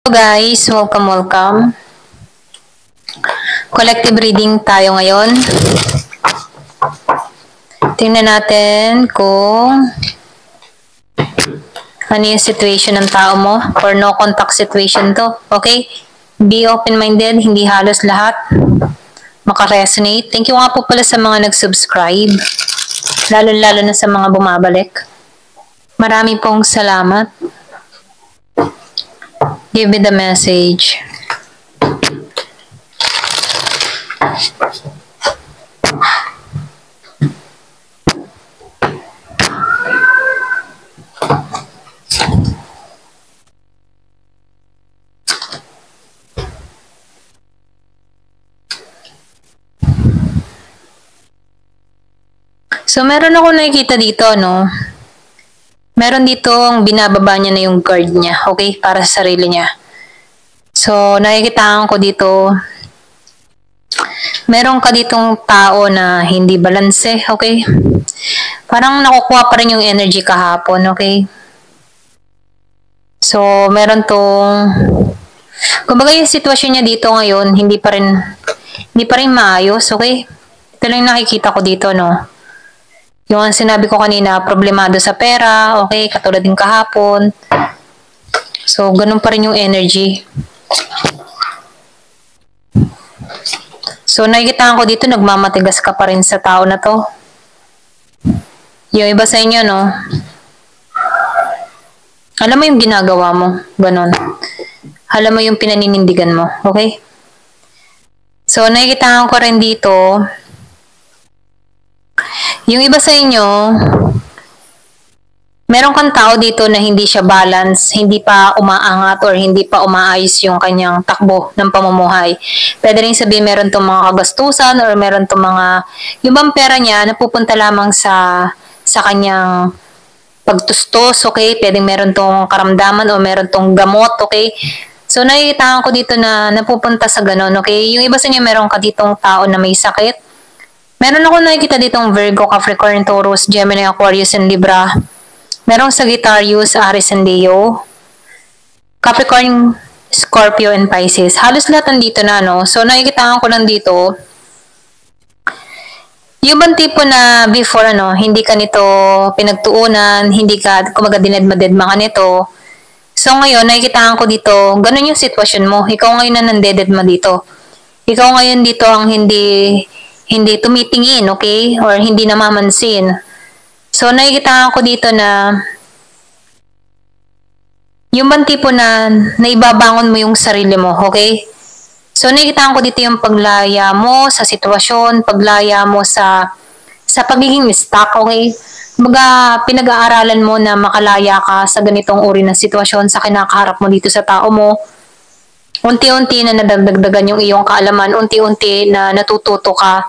Guys, welcome. Collective reading tayo ngayon. Tingnan natin kung ano yung situation ng tao mo or no contact situation to. Okay? Be open-minded, hindi halos lahat makaresonate. Thank you nga po pala sa mga nag-subscribe. Lalo-lalo na sa mga bumabalik. Marami pong salamat. Give me the message. So, meron ako nakikita dito, no? Meron ditong binababa niya na yung guard niya, okay? Para sa sarili niya. So, nakikitaan ko dito, meron ka ditong tao na hindi balanse, okay? Parang nakukuha pa rin yung energy kahapon, okay? So, meron tong, kumbaga yung sitwasyon niya dito ngayon, hindi pa rin maayos, okay? Ito lang yung nakikita ko dito, no? Yung sinabi ko kanina, problemado sa pera, okay, katulad din kahapon. So, ganun pa rin yung energy. So, nakikitaan ko dito, nagmamatigas ka pa rin sa tao na to. Yung iba sa inyo, no? Alam mo yung ginagawa mo, ganun. Alam mo yung pinaninindigan mo, okay? So, nakikitaan ko rin dito, yung iba sa inyo, meron kang tao dito na hindi siya balance, hindi pa umaangat or hindi pa umaayos yung kanyang takbo ng pamumuhay. Pwede rin sabihin meron tong mga kagastusan or meron tong mga, yung bang pera niya napupunta lamang sa kanyang pagtustos, okay? Pwede meron tong karamdaman o meron tong gamot, okay? So, nakikita ko dito na napupunta sa ganun, okay? Yung iba sa inyo, meron ka ditong tao na may sakit. Meron ako nakikita ditong Virgo, Capricorn, Taurus, Gemini, Aquarius, and Libra. Merong Sagittarius, Aries, and Leo. Capricorn, Scorpio, and Pisces. Halos lahat nandito na, no? So, nakikita ko lang dito. Yung bang tipo na before, hindi ka nito pinagtuunan, hindi ka, kumaga dinedma-dedma ka nito. So, ngayon, nakikita ko dito, ganun yung sitwasyon mo. Ikaw ngayon na nandededma dito. Ikaw ngayon dito ang hindi tumitingin, okay? Or hindi namamansin. So, nakikita ko dito na yung bang tipo na naibabangon mo yung sarili mo, okay? So, nakikita ko dito yung paglaya mo sa sitwasyon, paglaya mo sa pagiging stuck, okay? Kumbaga, pinag-aaralan mo na makalaya ka sa ganitong uri ng sitwasyon, sa kinakaharap mo dito sa tao mo. Unti-unti na nadagdagan yung iyong kaalaman, unti-unti na natututo ka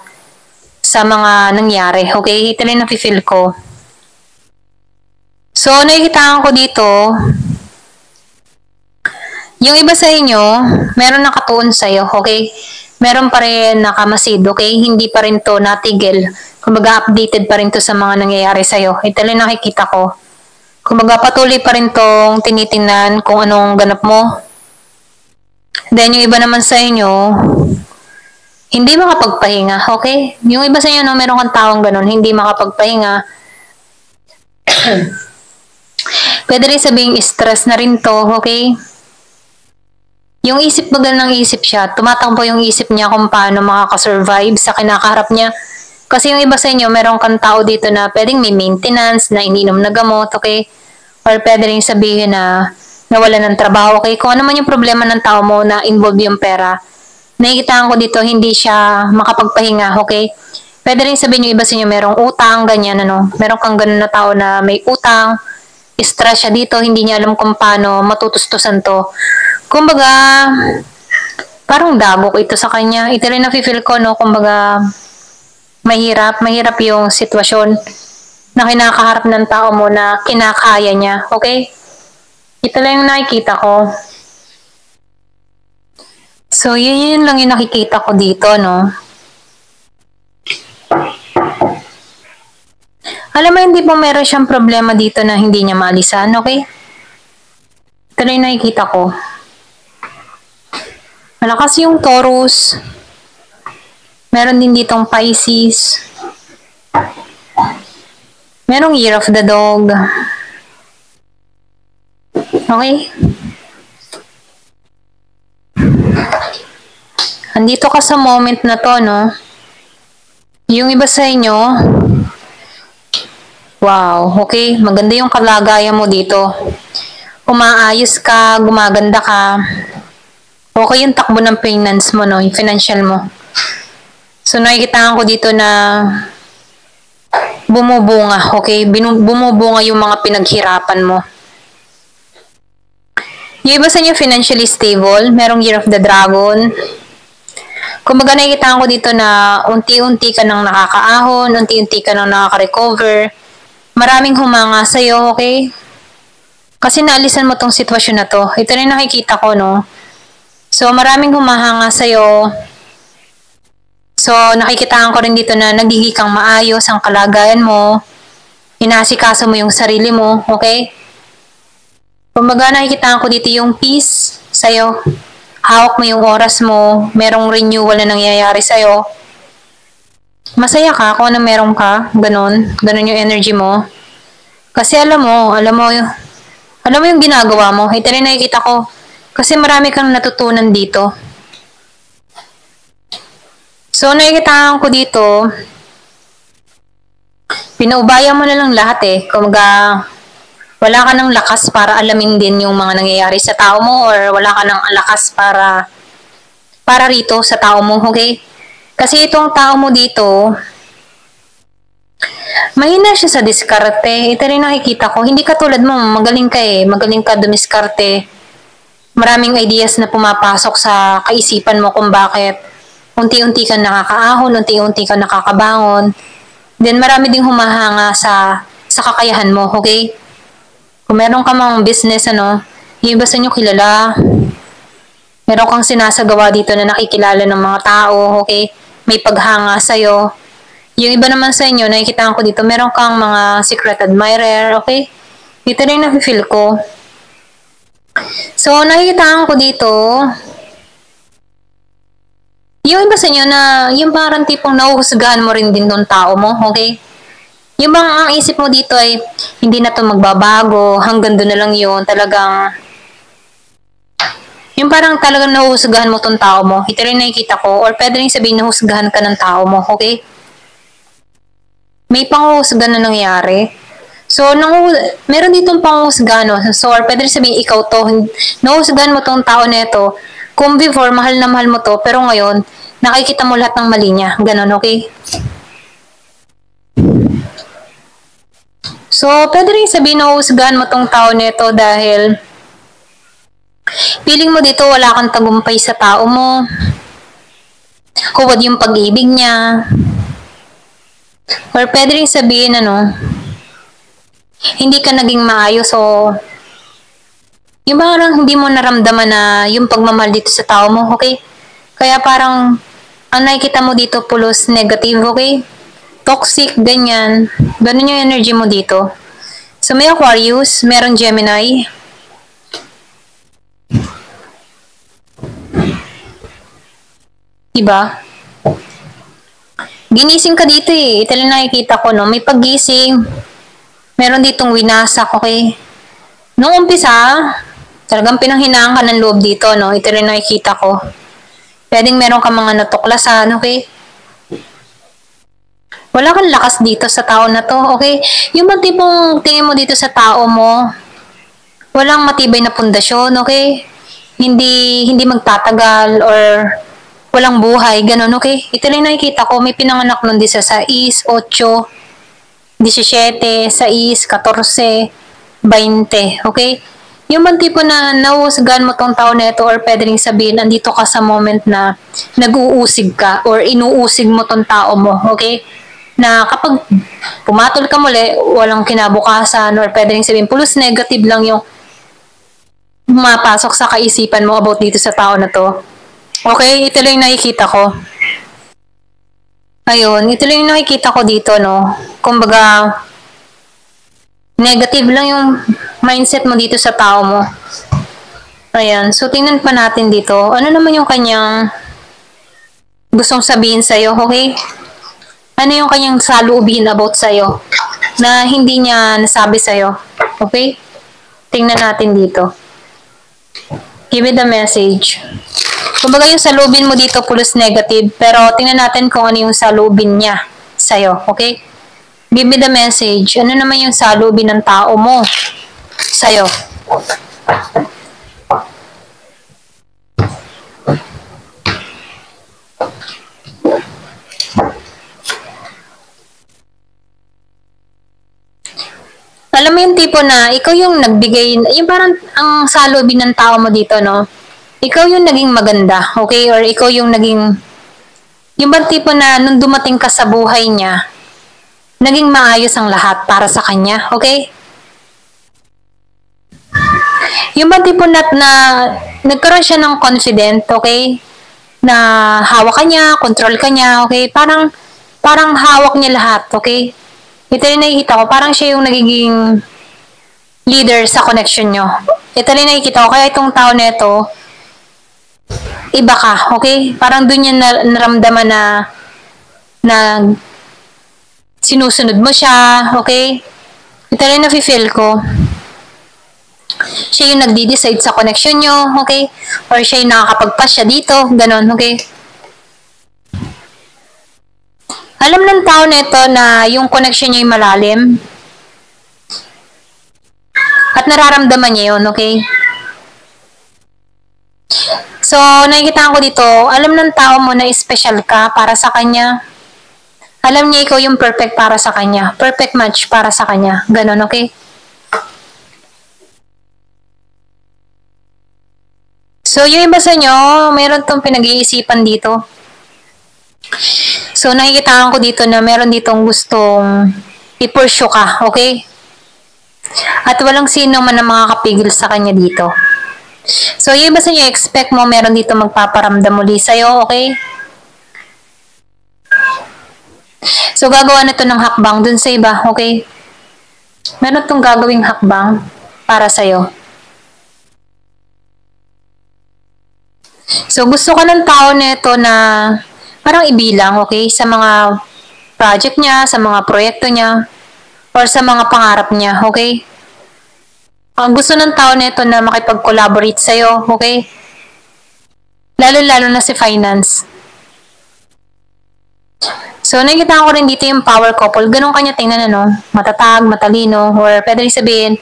sa mga nangyari, okay? Ito lang nafe-feel ko. So, nakikita ko dito, yung iba sa inyo, meron nakatuon sa'yo, okay? Meron pa rin nakamasid, okay? Hindi pa rin to natigil. Kumbaga, updated pa rin to sa mga nangyayari sa'yo. Ito lang nakikita ko. Kumbaga, patuloy pa rin tong tinitingnan kung anong ganap mo. Then, yung iba naman sa inyo, hindi makapagpahinga, okay? Yung iba sa inyo, no, meron kang taong ganun, hindi makapagpahinga. Pwede rin sabihing stress na rin to, okay? Yung isip bagal ng isip siya, tumatakbo yung isip niya kung paano makakasurvive sa kinakaharap niya. Kasi yung iba sa inyo, meron kang tao dito na pwedeng may maintenance, na ininom na gamot, okay? Or pwede rin sabihin na nawala ng trabaho, okay? Kung ano man yung problema ng tao mo na involve yung pera, nakikita ko dito, hindi siya makapagpahinga, okay? Pwede rin sabihin yung iba sa inyo, merong utang, ganyan, Meron kang ganun na tao na may utang, stress siya dito, hindi niya alam kung paano matutustusan to. Kumbaga, parang dagok ito sa kanya. Ito rin nafe-feel ko, no? Kumbaga, mahirap yung sitwasyon na kinakaharap ng tao mo na kinakaya niya, okay? Ito lang yung nakikita ko. So, yun lang yung nakikita ko dito, no? Alam mo, hindi po meron siyang problema dito na hindi niya maalisan, okay? Ito lang yung nakikita ko. malakas yung Taurus. Meron din ditong Pisces. Merong Year of the Dog. Okay? Andito ka sa moment na to, no? Yung iba sa inyo, wow, okay, maganda yung kalagayan mo dito. Umaayos ka, gumaganda ka. Okay yung takbo ng finance mo, no? Yung financial mo. So, nakikitaan ko dito na bumubunga, okay? Bumubunga yung mga pinaghirapan mo. Yung iba sa inyo financially stable, merong Year of the Dragon. Kumbaga nakikitaan ko dito na unti-unti ka nang nakakaahon, unti-unti ka nang nakaka-recover. Maraming humanga sa'yo, okay? Kasi naalisan mo tong sitwasyon na to. Ito rin nakikita ko, no? So, maraming humahanga sa'yo. So, nakikitaan ko rin dito na nagiging kang maayos ang kalagayan mo. Inaasikaso mo yung sarili mo, okay? Kumbaga nakikitaan ko dito yung peace sa'yo. Hawak mo yung oras mo. Merong renewal na nangyayari sa'yo. Masaya ka kung ano meron ka. Ganon. Ganon yung energy mo. Kasi alam mo yung ginagawa mo. Ito rin nakikita ko. Kasi marami kang natutunan dito. So, nakikita ko dito, pinuubaya mo na lang lahat eh. Kumbaga, wala ka ng lakas para alamin din yung mga nangyayari sa tao mo or wala ka ng lakas para rito sa tao mo, okay? Kasi itong tao mo dito, mahina siya sa diskarte. Ito rin nakikita ko. Hindi ka tulad mo, magaling ka eh. Magaling ka dumiskarte. Maraming ideas na pumapasok sa kaisipan mo kung bakit unti-unti ka nakakaahon, unti-unti ka nakakabangon. Then marami ding humahanga sa kakayahan mo, okay? Kung meron ka mang business, yung iba sa inyo kilala. Meron kang sinasagawa dito na nakikilala ng mga tao, okay? May paghanga sa'yo. Yung iba naman sa inyo, nakikita ko dito, meron kang mga secret admirer, okay? Dito rin nafe-feel ko. So, nakikita ko dito, yung iba sa inyo na, yung parang tipong nahuhusgahan mo rin din ng tao mo, okay? Yung bang ang isip mo dito ay, hindi na to magbabago, hanggang doon na lang yun, talagang, yung parang talagang nahuhusgahan mo tong tao mo, ito rin nakikita ko, or pwede rin sabihin nahuhusgahan ka ng tao mo, okay? May panguhusgahan na nangyari. So, meron ditong panguhusgahan, no? So, or pwede rin sabihin ikaw to, nahuhusgahan mo tong tao na ito, kung before, mahal na mahal mo to, pero ngayon, nakikita mo lahat ng mali niya. Ganon, okay? So, pwede rin sabihin na husgahan mo tong tao nito dahil feeling mo dito wala kang tagumpay sa tao mo. Huwad yung pag-ibig niya. Or pwede rin sabihin, hindi ka naging maayos o yung parang hindi mo naramdaman na yung pagmamahal dito sa tao mo, okay? Kaya parang ang nakikita mo dito pulos negative, okay? Toxic, ganyan. Ganun yung energy mo dito. So, may Aquarius, meron Gemini. Diba? Ginising ka dito eh. Ito lang nakikita ko, no? May paggising. Meron ditong winasak, okay? Nung umpisa, talagang pinanghinaan ka ng loob dito, no? Ito rin nakikita ko. Pwedeng meron ka mga natuklasan, okay? Wala kang lakas dito sa tao na to, okay? Yung bang tipong tingin mo dito sa tao mo, walang matibay na pundasyon, okay? Hindi magtatagal or walang buhay, ganun, okay? Ito lang nakikita ko, may pinanganak nun di sa 6, 8, 17, 6, 14, 20, okay? Yung bang tipo na nahuhusgahan mo tong tao na ito or pwede rin sabihin, andito ka sa moment na nag-uusig ka or inuusig mo tong tao mo, okay? Na kapag pumatol ka muli, walang kinabukasan or pwede rin sabihin, pulos negative lang yung mapasok sa kaisipan mo about dito sa tao na to. Okay, ito lang yung nakikita ko. Ayun, ito lang yung nakikita ko dito, no? Kumbaga, negative lang yung mindset mo dito sa tao mo. Ayan. So, tingnan pa natin dito. Ano naman yung kanyang gustong sabihin sa'yo, okay? Ano yung kanyang saloobin about sa'yo na hindi niya nasabi sa'yo, okay? Tingnan natin dito. Give me the message. Kumbaga yung saloobin mo dito pulos negative, pero tingnan natin kung ano yung saloobin niya sa'yo, okay? Give me the message. Ano naman yung saloobin ng tao mo sa'yo? Alam mo yung tipo na ikaw yung nagbigay, yung parang ang saloobin ng tao mo dito, no? Ikaw yung naging maganda, okay? Or ikaw yung naging, yung bang tipo na nung dumating ka sa buhay niya, naging maayos ang lahat para sa kanya, okay? Yung bang tipo na nagkaroon siya ng confident, okay? Na hawak ka niya, control ka niya, okay? Parang hawak niya lahat, okay? Ito yung nakikita ko, parang siya yung nagiging leader sa connection nyo. Ito rin nakikita ko, kaya itong tao na ito, iba ka, okay? Parang dun niya naramdaman na sinusunod mo siya, okay? Ito rin nafe-feel ko. Siya yung nagdi-decide sa connection nyo, okay? Or siya yung nakakapagpas siya dito, ganon, okay? Alam ng tao na ito na yung connection niya yung malalim. At nararamdaman niya yun, okay? So, nakikita ko dito, alam ng tao mo na special ka para sa kanya. Alam niya ikaw yung perfect para sa kanya. Perfect match para sa kanya. Ganon, okay? So, yung iba sa inyo, mayroon tong pinag-iisipan dito. So, nakikita ko dito na meron ditong gustong i-pursue ka, okay? At walang sino man ang makakapigil sa kanya dito. So, yung iba sa inyo, expect mo meron dito magpaparamdam muli sa'yo, okay? So, gagawa na to ng hakbang dun sa iba, okay? Meron tong gagawing hakbang para sa'yo. So, gusto ka ng tao na ito na parang ibilang, okay? Sa mga project niya, sa mga proyekto niya, or sa mga pangarap niya, okay? Ang gusto ng tao na ito na makipag-collaborate sa'yo, okay? Lalo-lalo na si finance. So, nakikita ko rin dito yung power couple. Ganun kanya tingnan, ano? Matatag, matalino, or pwede rin sabihin,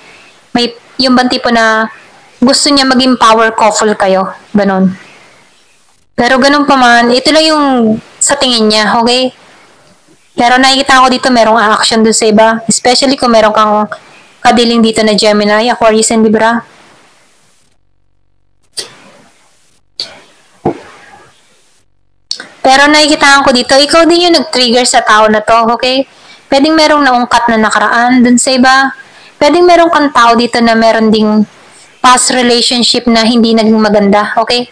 may yung bang tipo na gusto niya maging power couple kayo. Ganun. Pero ganun pa man, ito lang yung sa tingin niya, okay? Pero nakikita ko dito merong action dun sa iba. Especially kung meron kang kadiling dito na Gemini, Aquarius, and Libra. Pero nakikita ko dito, ikaw din yung nag-trigger sa tao na to, okay? Pwedeng merong naungkat na nakaraan dun sa iba. Pwedeng merong kang tao dito na meron ding past relationship na hindi naging maganda, okay?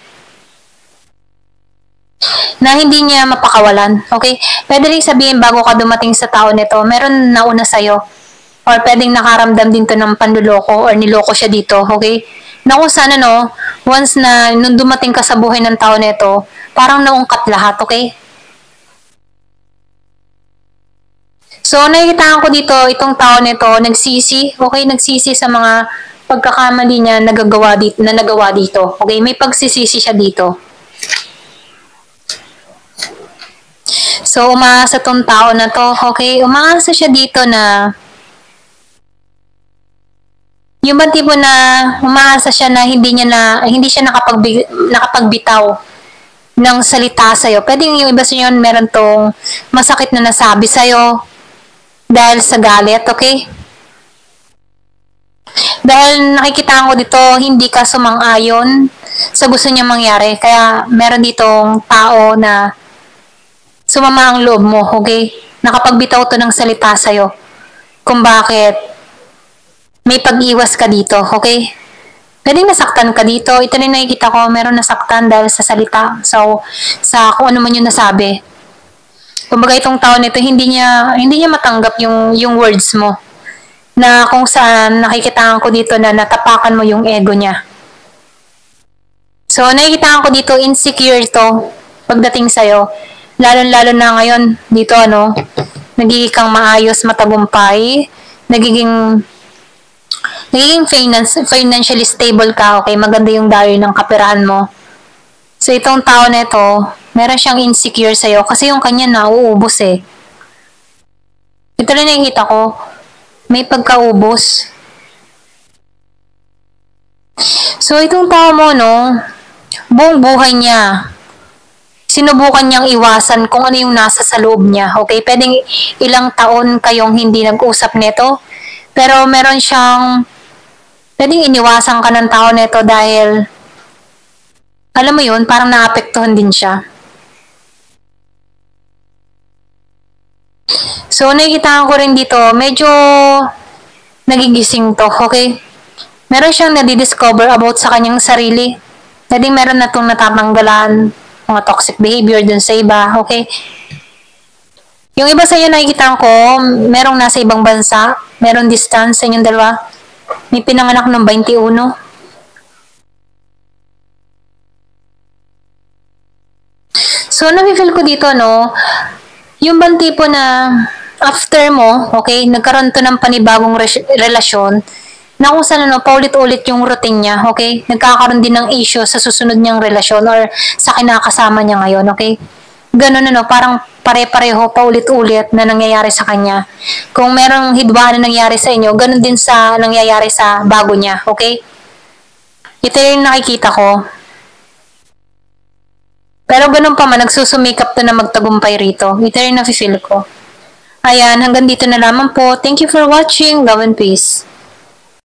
Na hindi niya mapakawalan, okay? Pwede rin sabihin bago ka dumating sa tao nito, meron nauna sa'yo. Or pwedeng nakaramdam din to ng panluloko or niloko siya dito, okay? Na kung sana, no, once na nung dumating ka sa buhay ng tao nito, parang naungkat lahat, okay? So, nakikita ko dito, itong tao nito, nagsisi, okay? Nagsisi sa mga pagkakamali niya na nagawa dito, okay? May pagsisisi siya dito. So, umaasa tong tao na to, okay? Umaasa siya dito na yung bang tipo na umaasa siya na hindi siya nakapagbitaw ng salita sa'yo. Pwedeng yung iba sa inyo meron tong masakit na nasabi sa'yo dahil sa galit, okay? Dahil nakikita ko dito, hindi ka sumang-ayon sa gusto niya mangyari. Kaya meron ditong tao na sumama ang loob mo, okay? Nakapagbitaw to ng salita sa'yo. Kung bakit may pag-iwas ka dito, okay? Pwedeng nasaktan ka dito. Ito rin nakikita ko, meron nasaktan dahil sa salita. So, sa kung ano man yung nasabi. Kumbaga itong tao nito, hindi niya matanggap yung words mo. Na kung saan nakikita ko dito na natapakan mo yung ego niya. So, nakikita ko dito, insecure to pagdating sa'yo. Lalo-lalo na ngayon, dito nagiging kang maayos, matagumpay, nagiging financially stable ka, okay? Maganda yung dayo ng kaperahan mo. So, itong tao na ito, meron siyang insecure sa'yo kasi yung kanya nauubos eh. Ito na nakikita ko, may pagkaubos. So, itong tao mo, buong buhay niya, sinubukan niyang iwasan kung ano yung nasa sa loob niya. Okay? Pwedeng ilang taon kayong hindi nag-usap nito, pero meron siyang, pwedeng iniwasan ka ng tao nito dahil, alam mo yun, parang naapektuhan din siya. So, nakikita ko rin dito, medyo nagigising to, okay? Meron siyang nadidiscover about sa kanyang sarili. Pwedeng meron na itong natatanggalan, mga toxic behavior dun sa iba, okay? Yung iba sa iyo nakikita ko, merong nasa ibang bansa, merong distance sa inyong dalawa. May pinanganak ng 21. So, nafe-feel ko dito, yung bang tipo na after mo, okay, nagkaroon to ng panibagong relasyon, na kung saan paulit-ulit yung routine niya, okay? Nagkakaroon din ng issue sa susunod niyang relasyon or sa kinakasama niya ngayon, okay? Ganun parang pare-pareho, paulit-ulit na nangyayari sa kanya. Kung merong hidwaan na nangyayari sa inyo, ganun din sa nangyayari sa bago niya, okay? Ito yung nakikita ko. Pero ganun pa man, nagsusumikap to na magtagumpay rito. Ito yung nafe-feel ko. Ayan, hanggang dito na lamang po. Thank you for watching. Love and peace.